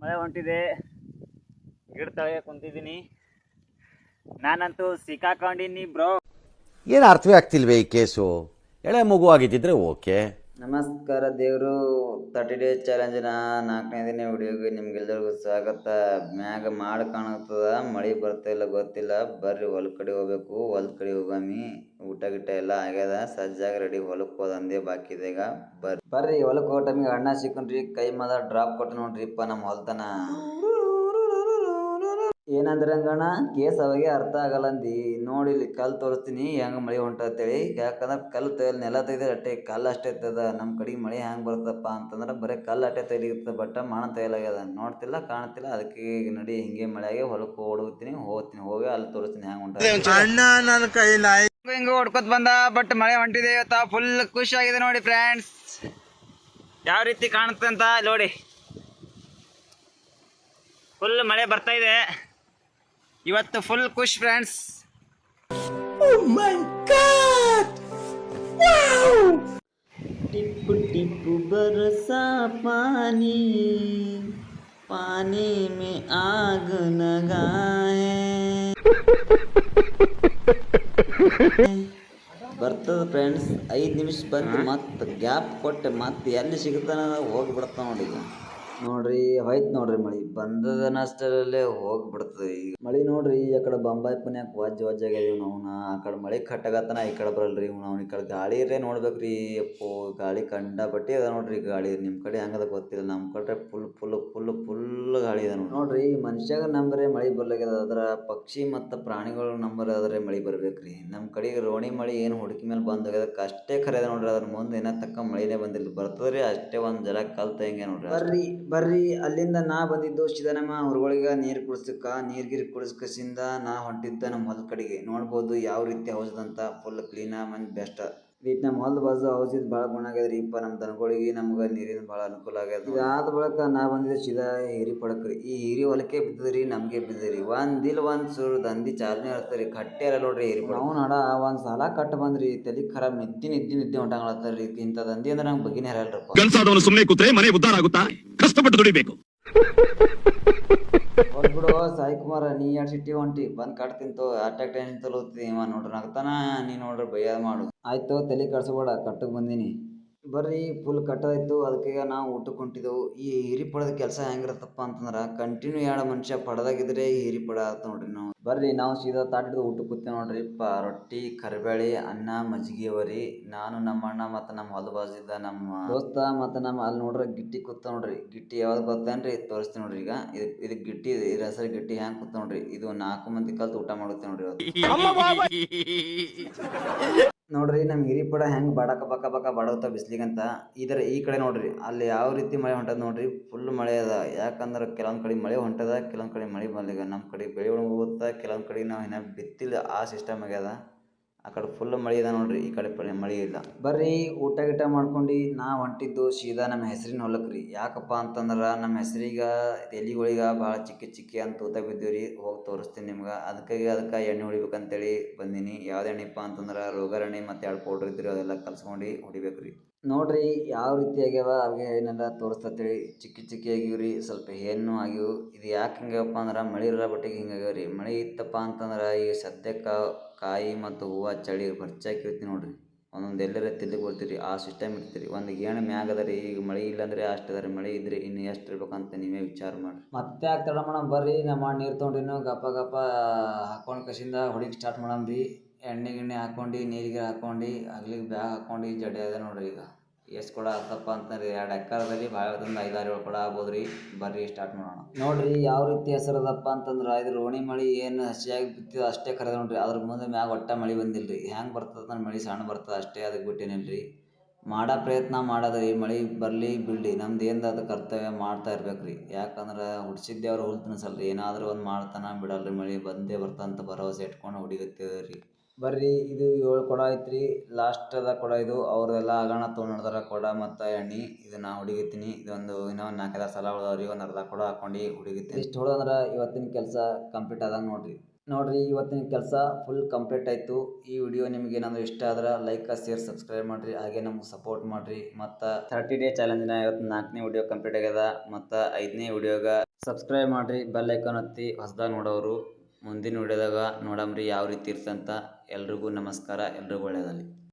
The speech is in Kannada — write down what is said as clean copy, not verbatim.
ಮಳೆ ಹೊಂಟಿದೆ, ಗಿಡ ತಳಗೆ ಕುಂತಿದ್ದೀನಿ. ನಾನಂತೂ ಸಿಕ್ಕಾಕೊಂಡಿನಿ ಬ್ರೋ. ಏನು ಅರ್ಥವೇ ಆಗ್ತಿಲ್ವೇ ಈ ಕೇಸು? ಎಳೆ ಮಗು ಆಗಿದ್ದಿದ್ರೆ ಓಕೆ. ನಮಸ್ಕಾರ ದೇವರು 30 ಡೇಸ್ ಚಾಲೆಂಜಿನ 4ನೇ ದಿನ ವಿಡಿಯೋಗೆ ನಿಮ್ಗೆಲ್ಲರಿಗೂ ಸ್ವಾಗತ. ಮ್ಯಾಗ ಮಾಡಿ ಕಾಣುತ್ತದ, ಮಳೆ ಬರ್ತಾ ಇಲ್ಲ ಗೊತ್ತಿಲ್ಲ. ಬರ್ರಿ ಹೊಲ ಕಡೆ ಹೋಗ್ಬೇಕು, ಹೊಲ ಕಡೆ ಹೋಗಾಮಿ. ಊಟ ಗಿಟ್ಟ ಎಲ್ಲ ಆಗ್ಯದ, ಸಜ್ಜಾಗ ರೆಡಿ. ಹೊಲಕ್ಕೆ ಹೋದಂದೇ ಬಾಕಿ ಇದೆ ಈಗ. ಬರ್ರಿ ಹೊಲಕ್ಕೆ ಹೋಗೋ ಟೈಮಿಗೆ ಅಣ್ಣ ಸಿಕ್ಕನ್ರಿ, ಕೈ ಮದ ಡ್ರಾಪ್ ಕೊಟ್ಟು ನೋಡ್ರಿಪ್ಪ ನಮ್ಮ ಹೊಲ್ತನ. ಏನಂದ್ರೆ ಹಂಗಣ್ಣ ಕೇಸ್ ಅವಾಗೆ ಅರ್ಥ ಆಗಲ್ಲ ಅಂದು ನೋಡಿ. ಇಲ್ಲಿ ಕಲ್ಲು ತೋರಿಸ್ತೀನಿ ಹೆಂಗೆ ಮಳೆ ಹೊಂಟತ್ತೇಳಿ. ಯಾಕಂದ್ರೆ ಕಲ್ಲು ತೊಯ್ದು ನೆಲ ತೆಗೆದ್ರೆ ಅಷ್ಟೇ ಕಲ್ಲು ಅಷ್ಟೇ ಇರ್ತದ. ನಮ್ಮ ಕಡೆ ಮಳೆ ಹೆಂಗೆ ಬರ್ತಪ್ಪ ಅಂತಂದ್ರೆ ಬರೀ ಕಲ್ಲು ಅಷ್ಟೇ ತೆಗಿರ್ತದೆ, ಬಟ್ ಮಣ ತೊಯ್ಲಾಗ್ಯದ. ನೋಡ್ತಿಲ್ಲ, ಕಾಣ್ತಿಲ್ಲ. ಅದಕ್ಕೆ ನಡಿ ಹಿಂಗೆ ಮಳೆಯಾಗೆ ಹೊಲಕ್ಕೆ ಹೋಗ್ತೀನಿ ಹೋಗಿ ಅಲ್ಲಿ ತೋರಿಸ್ತೀನಿ ಹೆಂಗೆ ಹೊಂಟ. ನನ್ನ ಕೈಲ ಹಿಂಗೆ ಹೊಡ್ಕೊತ್ ಬಂದ, ಬಟ್ ಮಳೆ ಹೊಂಟಿದೆ ಇವತ್ತ. ಫುಲ್ ಖುಷಿಯಾಗಿದೆ ನೋಡಿ ಫ್ರೆಂಡ್ಸ್, ಯಾವ ರೀತಿ ಕಾಣುತ್ತೆ ಅಂತ ನೋಡಿ. ಫುಲ್ ಮಳೆ ಬರ್ತಾ ಇದೆ ಇವತ್ತು, ಫುಲ್ ಖುಷ್ ಫ್ರೆಂಡ್ಸ್. टिप टिप बरसा पानी, पानी में आग लगाए. ಬರ್ತದ ಫ್ರೆಂಡ್ಸ್. 5 ನಿಮಿಷ ಬಂದು ಮತ್ತೆ ಗ್ಯಾಪ್ ಕೊಟ್ಟೆ, ಮತ್ತೆ ಎಲ್ಲಿ ಸಿಗುತ್ತಾನ ಹೋಗಿಬಿಡ್ತಾವ ನೋಡಿ. ಈಗ ನೋಡ್ರಿ ಹೋಯ್ತು ನೋಡ್ರಿ ಮಳಿ. ಬಂದದನ ಅಷ್ಟರಲ್ಲೇ ಹೋಗ್ಬಿಡ್ತದೆ ಈಗ ಮಳಿ. ನೋಡ್ರಿ ಈ ಕಡೆ ಬೊಂಬಾಯಿ ಪುಣ್ಯಾಕ ವಜ್ಜ ಆಗ್ಯಾವ ನಾವು. ಆ ಕಡೆ ಮಳಿ ಕಟ್ಟಾಗತ್ತನ, ಈ ಕಡೆ ಬರಲ್ರಿ ನಾವು. ಈ ಕಡೆ ಗಾಳಿ ಇರೇ ನೋಡ್ಬೇಕ್ರಿ. ಅಪ್ಪೋ ಗಾಳಿ ಕಂಡ ಬಟ್ಟೆ ಅದ ನೋಡ್ರಿ ಗಾಳಿ. ನಿಮ್ಮ ಕಡೆ ಹೆಂಗದ ಗೊತ್ತಿಲ್ಲ, ನಮ್ಮ ಕಡೆ ಫುಲ್ ಫುಲ್ ಫುಲ್ ಫುಲ್ ಗಾಳಿ ಅದ ನೋಡ್ರಿ. ಮನುಷ್ಯಾಗ ನಂಬರೇ ಮಳಿ ಬರ್ಲಾಗ್ಯದ, ಅದರ ಪಕ್ಷಿ ಮತ್ತು ಪ್ರಾಣಿಗಳು ನಂಬರ್ ಆದರೆ ಮಳಿ ಬರ್ಬೇಕ್ರಿ. ನಮ್ಮ ಕಡೆಗೆ ರೋಣಿ ಮಳಿ ಏನು ಹುಡುಕಿ ಮೇಲೆ ಬಂದಾಗ್ಯದಕ್ಕೆ ಅಷ್ಟೇ ಖರೆ ಅದ ನೋಡ್ರಿ. ಅದ್ರ ಮುಂದೆ ಏನ ತಕ್ಕ ಮಳಿನೇ ಬಂದಿಲ್ಲ. ಬರ್ತದ್ರಿ ಅಷ್ಟೇ ಒಂದು ಜಲ ಕಲ್ತ ಹೆಂಗೆ ನೋಡ್ರಿ. ಬರ್ರಿ ಅಲ್ಲಿಂದ ನಾ ಬಂದಿದ್ದು ಸೀದಾ ನಮ್ಮ ಹೊರಗಳಿಗೆ ನೀರು ಕುಡಿಸ್ಕ, ನೀರ್ಗಿರಿ ಕುಡಿಸ್ಕಸಿಂದ ನಾ ಹೊಂಟಿದ್ದ ನಮ್ಮ ಹೊಲದ ಕಡೆಗೆ. ನೋಡ್ಬೋದು ಯಾವ ರೀತಿ ಹೌಸದಂತ, ಫುಲ್ ಕ್ಲೀನ ಮಂದಿ ಬೆಸ್ಟ್. ನಮ್ಮ ಹೊಲದ ಬಾಜು ಹೌಸಿದ್ ಭಾಳ ಗುಣ ಆಗ್ಯದ್ರಿ ಇಪ್ಪ. ನಮ್ಮ ದನಗಳಿಗೆ ನಮ್ಗೆ ನೀರಿನ ಭಾಳ ಅನುಕೂಲ ಆಗ್ಯದ. ಇದಾದ ಬಳಿಕ ನಾ ಬಂದಿದ್ದೆ ಸೀದಾ ಹಿರಿ ಪಡಕ್ರಿ. ಈ ಹಿರಿ ಹೊಲಕ್ಕೆ ಬಿದ್ದದ್ರಿ, ನಮಗೆ ಬಿದ್ದದ್ರಿ. ಒಂದ್ ಸುರು ದಂಧಿ ಚಾಲನೆ ಇರ್ತರಿ. ಕಟ್ಟೆ ಅಲ್ಲ ನೋಡ್ರಿ ಹಿರಿ ಪಡ. ನಾವು ನಡ ಒಂದ್ ಸಲ ಕಟ್ಟ ಬಂದ್ರಿ, ತಲೆ ಖರಾಬ್ ನಿದ್ದೆ ಹೊಂಟಂಗ್ಲತ್ತಾರ್ರಿ. ಇಂಥ ದಂಧಿ ಅಂದ್ರೆ ನಂಗೆ ಬಗ್ಗಿನೇ ಹರಲ್ರಪ್ಪ. ಕೆಲಸದವನು ಸುಮ್ಮನೆ ಕೂತ್ರೆ ಮನೆ ಉದ್ಧಾರ ಆಗುತ್ತಾ? ಕಷ್ಟಪಟ್ಟು ದುಡಿಬೇಕು. ಬಿಡು ಸಾಯಿ ಕುಮಾರ, ನೀ ಎರಡು ಸಿಟಿ ಹೊಂಟಿ ಬಂದ್ ಕಟ್ತಿಂತು. ಅಟ್ಯಾಕ್ ಟೆನ್ಷನ್ ತಲೋತಿ ಇವ ನೋಡ್ರಿ ನಗ್ತಾನ. ನೀ ನೋಡ್ರಿ ಭಯ ಮಾಡು. ಆಯ್ತು ತಲೆ ಕಡ್ಸಬೇಡ, ಕಟ್ಟಕ್ಕೆ ಬಂದೀನಿ. ಬರ್ರಿ ಫುಲ್ ಕಟ್ಟದಾಯ್ತು. ಅದಕ್ಕೆ ನಾವು ಊಟಕ್ಕೆ ಹೊಂಟಿದ್ದೆವು. ಈ ಹಿರಿ ಪಡದ ಕೆಲಸ ಹೆಂಗಿರತ್ತಪ್ಪ ಅಂತಂದ್ರೆ ಕಂಟಿನ್ಯೂ 2 ಮನುಷ್ಯ ಪಡದಾಗಿದ್ರೆ ಈ ಹಿರಿ ಪಡ ಆತ ನೋಡ್ರಿ. ನಾವು ಬರ್ರಿ ನಾವು ಸೀದಾ ತಾಟಿದ್ದು ಊಟಕ್ಕೆ ಕೂತೇವೆ ನೋಡ್ರಿ. ರೊಟ್ಟಿ, ಕರಿಬೇಳೆ, ಅನ್ನ, ಮಜ್ಜಿಗೆ ಅವರಿ. ನಾನು ನಮ್ಮ ಅಣ್ಣ ಮತ್ತು ನಮ್ಮ ಹೊಲ ಬಾಜಿದ್ದ ನಮ್ಮ ದೋಸ್ತ ಮತ್ತು ನಮ್ಮ ಅಲ್ಲಿ ನೋಡ್ರಿ ಗಿಟ್ಟಿ ಕೂತ ನೋಡ್ರಿ. ಗಿಟ್ಟಿ ಯಾವ್ದು ಗೊತ್ತೇನ್ರಿ? ತೋರಿಸ್ತೀನಿ ನೋಡ್ರಿ. ಈಗ ಇದು ಗಿಟ್ಟಿ, ಇದ್ರ ಹೆಸರು ಗಿಟ್ಟಿ. ಹ್ಯಾಂಗೆ ಕೂತ ನೋಡ್ರಿ. ಇದು 4 ಮಂದಿ ಕಲ್ತು ಊಟ ಮಾಡುತ್ತೆ ನೋಡ್ರಿ ನೋಡ್ರಿ ನಮ್ಮ ಹಿರಿ ಪಡ ಹೆಂಗೆ ಬಕ ಬಕ ಬಡವತ್ತ ಬಿಸ್ಲಿಗಂತ. ಈ ಕಡೆ ನೋಡ್ರಿ ಅಲ್ಲಿ ಯಾವ ರೀತಿ ಮಳೆ ಹೊಂಟದ ನೋಡ್ರಿ. ಫುಲ್ ಮಳೆ ಅದ. ಯಾಕಂದ್ರೆ ಕೆಲವೊಂದು ಕಡೆ ಮಳೆ ಹೊಂಟದ, ಕೆಲವೊಂದು ಕಡೆ ಮಳೆ ಬಂದಿಲ್ಲ. ನಮ್ಮ ಕಡೆ ಬೆಳೆ ಹೋಗುತ್ತಾ, ಕೆಲವೊಂದು ಕಡೆ ನಾವು ಇನ್ನೂ ಬಿತ್ತಿಲ್ಲ, ಆ ಸಿಸ್ಟಮ್ ಆಗ್ಯದ. ಆ ಕಡೆ ಫುಲ್ ಮಳೆ ಇದೆ ನೋಡ್ರಿ, ಈ ಕಡೆ ಮಳೆ ಇಲ್ಲ. ಬರ್ರಿ ಊಟ ಗಿಟ ಮಾಡ್ಕೊಂಡು ನಾ ಹೊಂಟಿದ್ದು ಸೀದಾ ನಮ್ಮ ಹೆಸರಿನ ಹೊಲಕ್ರಿ. ಯಾಕಪ್ಪ ಅಂತಂದ್ರೆ ನಮ್ಮ ಹೆಸರಿಗೆ ಎಲಿಗಳಿಗೆ ಭಾಳ ಚಿಕ್ಕಿ ಅಂತ ತೂತ ಬಿದ್ದೀವ್ರಿ. ಹೋಗಿ ತೋರಿಸ್ತೀನಿ ನಿಮ್ಗೆ. ಅದಕ್ಕೆ ಎಣ್ಣೆ ಹೊಡಿಬೇಕಂತೇಳಿ ಬಂದೀನಿ. ಯಾವ್ದು ಎಣ್ಣೆಪ್ಪ ಅಂತಂದ್ರೆ ರೋಗರಣೆ ಮತ್ತು 2 ಪೌಡ್ರ್ ಇದ್ರಿ, ಅದೆಲ್ಲ ಕಲ್ಸ್ಕೊಂಡು ಹೊಡಿಬೇಕ್ರಿ. ನೋಡ್ರಿ ಯಾವ ರೀತಿ ಆಗ್ಯಾವ ಅವಾಗ ಏನೆಲ್ಲ ತೋರಿಸ್ತೇಳಿ. ಚಿಕ್ಕಿ ಆಗಿವ್ರಿ, ಸ್ವಲ್ಪ ಏನು ಆಗ್ಯವು. ಇದು ಯಾಕೆ ಹಿಂಗಪ್ಪ ಅಂದ್ರೆ ಮಳೆ ಇರೋ ಬಟ್ಟಿಗೆ ಹಿಂಗೆ ಆಗ್ಯಾವ್ರಿ. ಮಳೆ ಇತ್ತಪ್ಪ ಅಂತಂದ್ರೆ ಈಗ ಸದ್ಯಕ್ಕೆ ಕಾಯಿ ಮತ್ತು ಹೂವು ಚಳಿ ಬರ್ಚಾಕಿರ್ತೀವಿ ನೋಡ್ರಿ. ಒಂದೊಂದು ಎಲ್ಲರ ತಿಲ್ಲಿಗೆ ಬರ್ತೀರಿ, ಆ ಸಿಸ್ಟಮ್ ಇರ್ತೀರಿ. ಒಂದು ಗೇಣು ಮ್ಯಾಗ ಅದ ರೀ. ಈಗ ಮಳೆ ಇಲ್ಲಾಂದ್ರೆ ಅಷ್ಟು ಅದ ರೀ. ಮಳೆ ಇದ್ರೆ ಇನ್ನು ಎಷ್ಟು ಇರ್ಬೇಕಂತ ನೀವೇ ವಿಚಾರ ಮಾಡಿರಿ. ಮತ್ತೆ ಆಗ್ತಾಡ ಮೇಡಮ್. ಬರ್ರಿ ನಮ್ಮ ನೀರು ತೊಗೊಂಡಿನ್ನು ಗಪ್ಪ ಹಾಕೊಂಡು ಕಸಿಂದ ಹೊಡಿಗೆ ಸ್ಟಾರ್ಟ್ ಮಾಡಮ್ರಿ. ಎಣ್ಣೆ ಗಿಣ್ಣೆ ಹಾಕೊಂಡು ನೀರಿಗೆ ಹಾಕೊಂಡು ಅಗ್ಲಿಗೆ ಬ್ಯಾಗ್ ಹಾಕೊಂಡು ಜಡೆ ಅದ ನೋಡ್ರಿ. ಈಗ ಎಷ್ಟು ಕೊಡ ಆಗ್ತಪ್ಪ ಅಂತಂದ್ರೆ 2 ಎಕರೆದಲ್ಲಿ ಭಾಳ 5-6 ಕೊಡ ಆಗ್ಬೋದು ರೀ. ಬರ್ರಿ ಸ್ಟಾರ್ಟ್ ಮಾಡೋಣ. ನೋಡ್ರಿ ಯಾವ ರೀತಿ ಹೆಸರದಪ್ಪ ಅಂತಂದ್ರೆ ಇದು ರೋಣಿ ಮಳಿ ಏನು ಹಸಿಯಾಗಿ ಬಿತ್ತಿದ ಅಷ್ಟೇ ಕರೆದ ನೋಡ್ರಿ. ಅದ್ರ ಮುಂದೆ ಮ್ಯಾಗ ಒಟ್ಟ ಮಳೆ ಬಂದಿಲ್ಲ ರೀ. ಹೆಂಗೆ ಬರ್ತದೆ ಮಳೆ ಸಣ್ಣ ಬರ್ತದೆ ಅಷ್ಟೇ, ಅದಕ್ಕೆ ಬಿಟ್ಟೇನಿಲ್ರಿ. ಮಾಡೋ ಪ್ರಯತ್ನ ಮಾಡೋದ್ರಿ. ಮಳೆ ಬರಲಿ ಬಿಡಲಿ ನಮ್ದು ಏನು ಅದು ಕರ್ತವ್ಯ ಮಾಡ್ತಾ ಇರ್ಬೇಕ್ರಿ. ಯಾಕಂದ್ರೆ ಹುಡ್ಸಿದ್ದೇವ್ರು ಹುಲ್ ತಿನ್ಸಲ್ರಿ. ಏನಾದರೂ ಒಂದು ಮಾಡ್ತಾನೆ ಬಿಡಲ್ರಿ. ಮಳೆ ಬಂದೇ ಬರ್ತಂತ ಭರವಸೆ ಇಟ್ಕೊಂಡು ಹೊಡಿಗತ್ತೀವ್ರಿ. ಬರ್ರಿ ಇದು 7 ಕೊಡ ಐತ್ರಿ. ಲಾಸ್ಟದ ಕೊಡ ಇದು. ಅವ್ರದೆಲ್ಲ ಆಗೋಣ ತೊಗೊಂಡು ನಡೆದಾರ ಕೊಡ ಮತ್ತು ಎಣ್ಣೆ. ಇದು ನಾ ಹೊಡಿಗತ್ತೀನಿ. ಇದೊಂದು ಇನ್ನೂ 4-5 ಸಲ ಉಳ್ದವ್ರಿ. ಒಂದು ಅರ್ಧ ಕೊಡ ಹಾಕೊಂಡು ಹೊಡಿಗತ್ತೀನಿ. ಇಷ್ಟು ಹೊಡೆದ್ರೆ ಇವತ್ತಿನ ಕೆಲಸ ಕಂಪ್ಲೀಟ್ ಆದಂಗೆ ನೋಡ್ರಿ ಇವತ್ತಿನ ಕೆಲಸ ಫುಲ್ ಕಂಪ್ಲೀಟ್ ಆಯಿತು. ಈ ವಿಡಿಯೋ ನಿಮ್ಗೆ ಏನಾದರೂ ಇಷ್ಟ ಆದ್ರೆ ಲೈಕ್, ಶೇರ್, ಸಬ್ಸ್ಕ್ರೈಬ್ ಮಾಡಿರಿ. ಹಾಗೆ ನಮ್ಗೆ ಸಪೋರ್ಟ್ ಮಾಡಿರಿ. ಮತ್ತು 30 ಡೇ ಚಾಲೆಂಜಿನ ಇವತ್ತು 4ನೇ ವಿಡಿಯೋ ಕಂಪ್ಲೀಟ್ ಆಗ್ಯದ. ಮತ್ತು 5ನೇ ವಿಡಿಯೋಗೆ ಸಬ್ಸ್ಕ್ರೈಬ್ ಮಾಡಿರಿ, ಬೆಲ್ ಐಕಾನ್ ಒತ್ತಿ ಹೊಸದಾಗಿ ನೋಡೋರು ಮುಂದಿನ ವಿಡಿಯೋದಾಗ ನೋಡಮ್ರಿ ಯಾವ ರೀತಿ ಇರ್ತಂತ. ಎಲ್ರಿಗೂ ನಮಸ್ಕಾರ, ಎಲ್ರಿಗೂ ಒಳ್ಳೆಯದಾಗಲಿ.